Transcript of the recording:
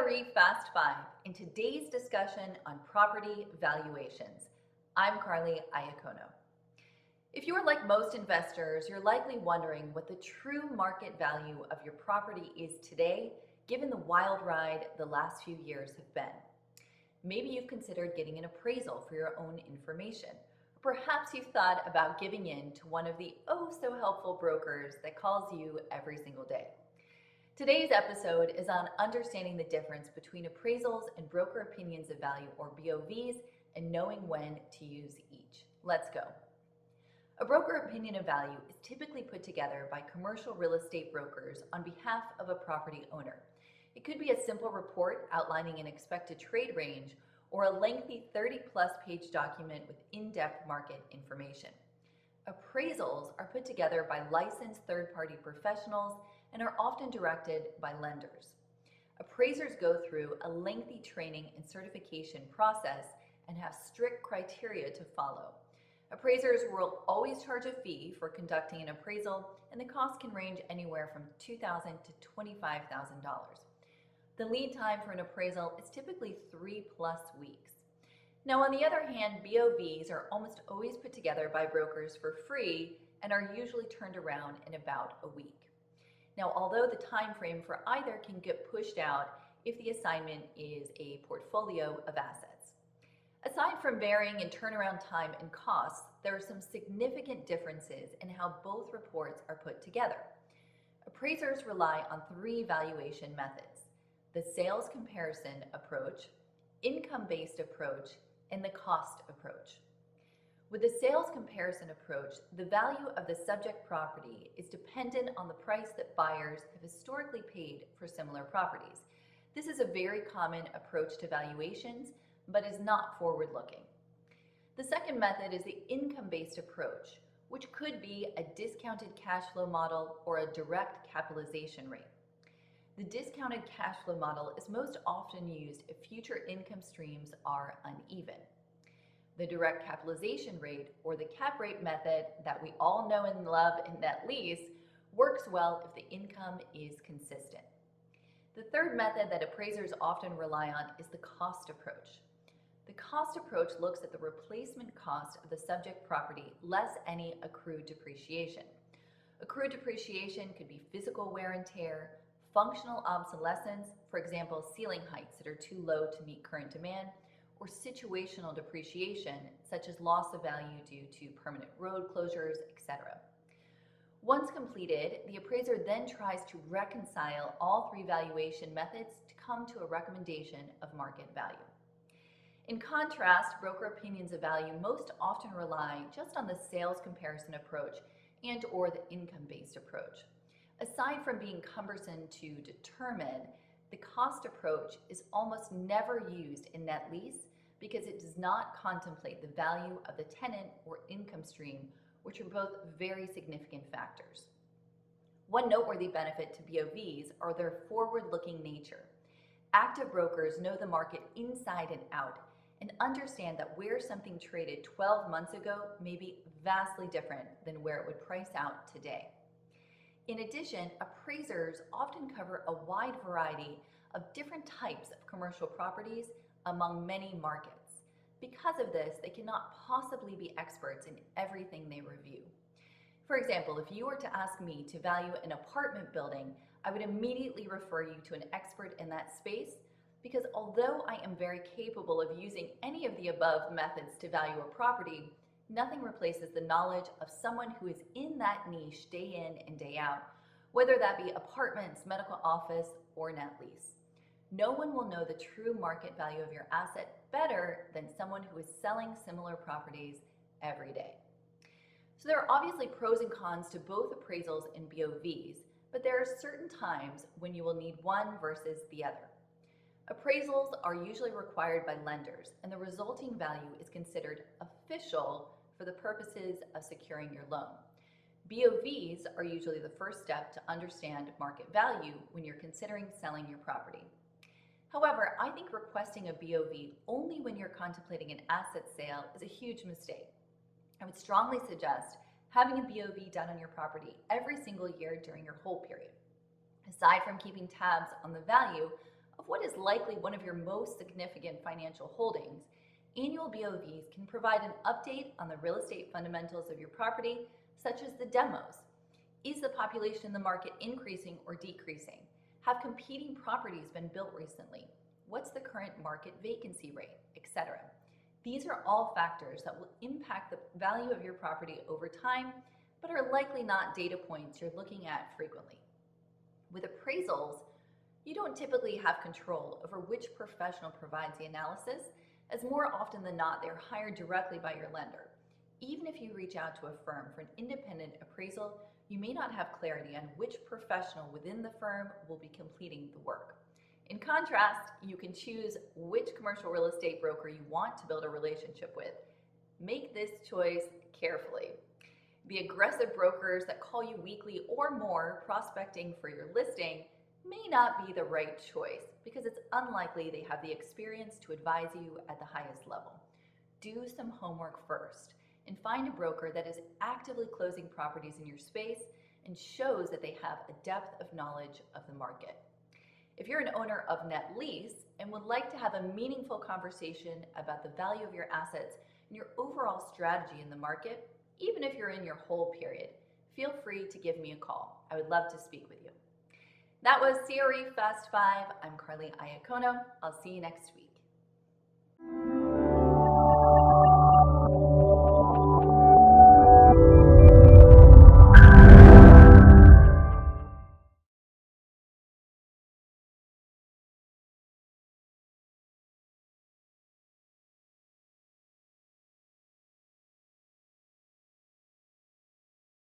CRE Fast Five in today's discussion on property valuations. I'm Carly Iacono. If you're like most investors, you're likely wondering what the true market value of your property is today, given the wild ride the last few years have been. Maybe you've considered getting an appraisal for your own information. Or perhaps you've thought about giving in to one of the oh so helpful brokers that calls you every single day. Today's episode is on understanding the difference between appraisals and broker opinions of value, or BOVs, and knowing when to use each. Let's go. A broker opinion of value is typically put together by commercial real estate brokers on behalf of a property owner. It could be a simple report outlining an expected trade range or a lengthy 30-plus page document with in-depth market information. Appraisals are put together by licensed third-party professionals and are often directed by lenders. Appraisers go through a lengthy training and certification process and have strict criteria to follow. Appraisers will always charge a fee for conducting an appraisal, and the cost can range anywhere from $2,000 to $25,000. The lead time for an appraisal is typically 3+ weeks. Now, on the other hand, BOVs are almost always put together by brokers for free and are usually turned around in about a week. Now, although the time frame for either can get pushed out if the assignment is a portfolio of assets. Aside from varying in turnaround time and costs, there are some significant differences in how both reports are put together. Appraisers rely on 3 valuation methods: the sales comparison approach, income-based approach, and the cost approach. With the sales comparison approach, the value of the subject property is dependent on the price that buyers have historically paid for similar properties. This is a very common approach to valuations, but is not forward-looking. The second method is the income-based approach, which could be a discounted cash flow model or a direct capitalization rate. The discounted cash flow model is most often used if future income streams are uneven. The direct capitalization rate, or the cap rate method that we all know and love in net lease, works well if the income is consistent. The third method that appraisers often rely on is the cost approach. The cost approach looks at the replacement cost of the subject property less any accrued depreciation. Accrued depreciation could be physical wear and tear, functional obsolescence, for example, ceiling heights that are too low to meet current demand, or situational depreciation, such as loss of value due to permanent road closures, etc. Once completed, the appraiser then tries to reconcile all 3 valuation methods to come to a recommendation of market value. In contrast, broker opinions of value most often rely just on the sales comparison approach and/or the income-based approach. Aside from being cumbersome to determine, the cost approach is almost never used in net lease because it does not contemplate the value of the tenant or income stream, which are both very significant factors. One noteworthy benefit to BOVs are their forward-looking nature. Active brokers know the market inside and out and understand that where something traded 12 months ago may be vastly different than where it would price out today. In addition, appraisers often cover a wide variety of different types of commercial properties among many markets. Because of this, they cannot possibly be experts in everything they review. For example, if you were to ask me to value an apartment building, I would immediately refer you to an expert in that space because although I am very capable of using any of the above methods to value a property, nothing replaces the knowledge of someone who is in that niche day in and day out, whether that be apartments, medical office, or net lease. No one will know the true market value of your asset better than someone who is selling similar properties every day. So there are obviously pros and cons to both appraisals and BOVs, but there are certain times when you will need one versus the other. Appraisals are usually required by lenders, and the resulting value is considered official for the purposes of securing your loan. BOVs are usually the first step to understand market value when you're considering selling your property. However, I think requesting a BOV only when you're contemplating an asset sale is a huge mistake. I would strongly suggest having a BOV done on your property every single year during your hold period. Aside from keeping tabs on the value, what is likely one of your most significant financial holdings, annual BOVs can provide an update on the real estate fundamentals of your property, such as the demos. Is the population in the market increasing or decreasing? Have competing properties been built recently? What's the current market vacancy rate, etc.? These are all factors that will impact the value of your property over time, but are likely not data points you're looking at frequently. With appraisals, you don't typically have control over which professional provides the analysis, as more often than not, they're hired directly by your lender. Even if you reach out to a firm for an independent appraisal, you may not have clarity on which professional within the firm will be completing the work. In contrast, you can choose which commercial real estate broker you want to build a relationship with. Make this choice carefully. The aggressive brokers that call you weekly or more prospecting for your listing may not be the right choice because it's unlikely they have the experience to advise you at the highest level. Do some homework first and find a broker that is actively closing properties in your space and shows that they have a depth of knowledge of the market. If you're an owner of net lease and would like to have a meaningful conversation about the value of your assets and your overall strategy in the market, even if you're in your hold period, feel free to give me a call. I would love to speak with you. That was CRE Fast 5. I'm Carly Iacono. I'll see you next week.